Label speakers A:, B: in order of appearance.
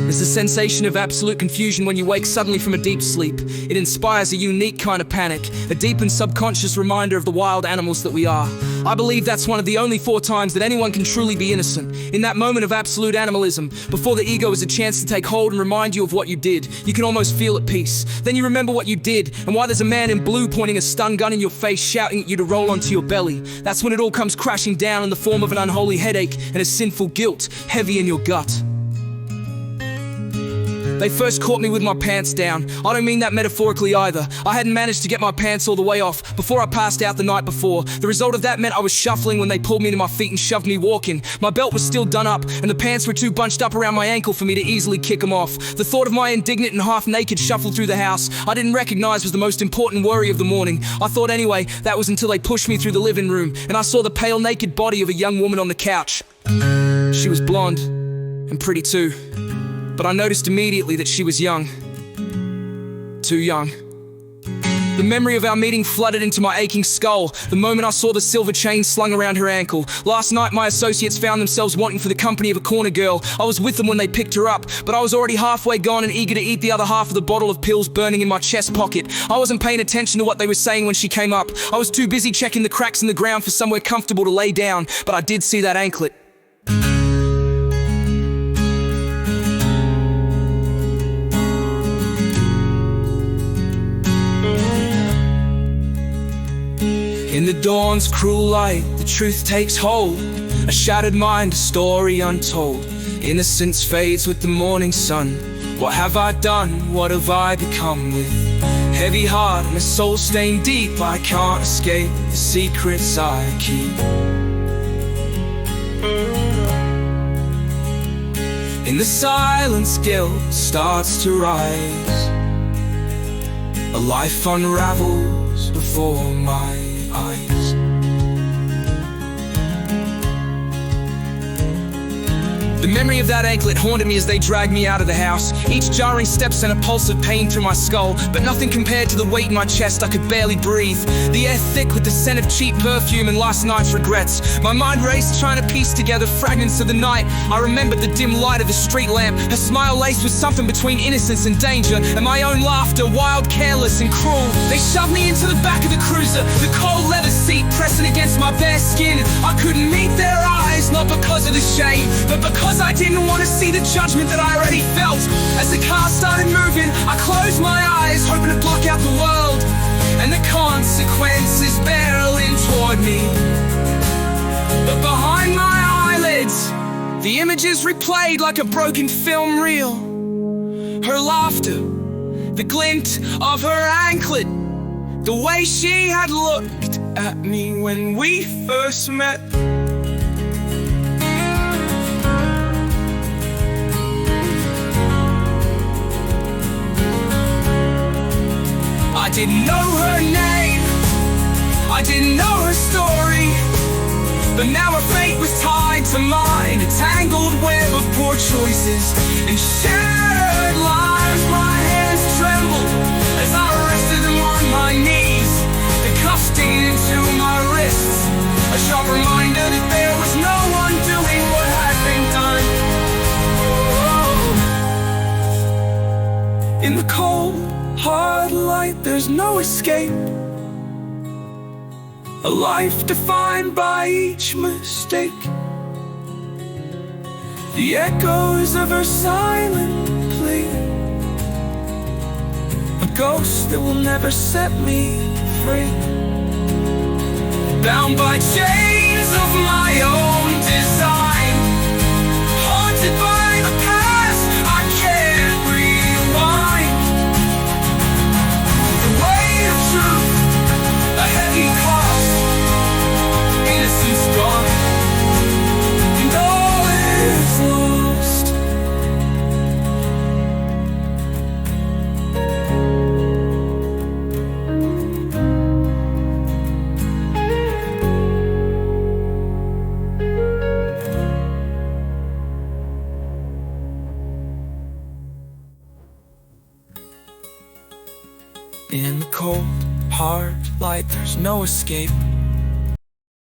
A: There's a sensation of absolute confusion when you wake suddenly from a deep sleep. It inspires a unique kind of panic, a deep and subconscious reminder of the wild animals that we are. I believe that's one of the only 4 times that anyone can truly be innocent. In that moment of absolute animalism, before the ego has a chance to take hold and remind you of what you did, you can almost feel at peace. Then you remember what you did, and why there's a man in blue pointing a stun gun in your face, shouting at you to roll onto your belly. That's when it all comes crashing down in the form of an unholy headache and a sinful guilt, heavy in your gut. They first caught me with my pants down. I don't mean that metaphorically either. I hadn't managed to get my pants all the way off before I passed out the night before. The result of that meant I was shuffling when they pulled me to my feet and shoved me walking. My belt was still done up, and the pants were too bunched up around my ankle for me to easily kick them off. The thought of my indignant and half-naked shuffle through the house I didn't recognize was the most important worry of the morning. I thought anyway. That was until they pushed me through the living room, and I saw the pale, naked body of a young woman on the couch. She was blonde, and pretty too. But I noticed immediately that she was young. Too young. The memory of our meeting flooded into my aching skull the moment I saw the silver chain slung around her ankle. Last night my associates found themselves wanting for the company of a corner girl. I was with them when they picked her up, but I was already halfway gone and eager to eat the other half of the bottle of pills burning in my chest pocket. I wasn't paying attention to what they were saying when she came up. I was too busy checking the cracks in the ground for somewhere comfortable to lay down, but I did see that anklet. In the dawn's cruel light, the truth takes hold. A shattered mind, a story untold. Innocence fades with the morning sun. What have I done? What have I become? With heavy heart and a soul stained deep, I can't escape the secrets I keep. In the silence, guilt starts to rise. A life unravels before my eyes. The memory of that anklet haunted me as they dragged me out of the house. Each jarring step sent a pulse of pain through my skull, but nothing compared to the weight in my chest. I could barely breathe. The air thick with the scent of cheap perfume and last night's regrets. My mind raced, trying to piece together fragments of the night. I remembered the dim light of the street lamp, her smile laced with something between innocence and danger, and my own laughter, wild, careless and cruel. They shoved me into the back of the cruiser, the cold leather seat pressing against my bare skin. I couldn't meet their eyes, not because of the shame, but because I didn't want to see the judgment that I already felt. As the car started moving, I closed my eyes, hoping to block out the world and the consequences barreling toward me. But behind my eyelids, the images replayed like a broken film reel. Her laughter, the glint of her anklet, the way she had looked at me when we first met. I didn't know her name, I didn't know her story, but now her fate was tied to mine. A tangled web of poor choices and shattered lives. My hands trembled as I rested them on my knees, the cuffs digging into my wrists, a sharp reminder that there was no one doing what had been done. In the cold, hard light, there's no escape. A life defined by each mistake. The echoes of her silent plea, a ghost that will never set me free. Bound by chains of my own design, haunted by the past I can't rewind. A heavy cost, innocence gone, and all is lost. In the cold, hard light, there's no escape.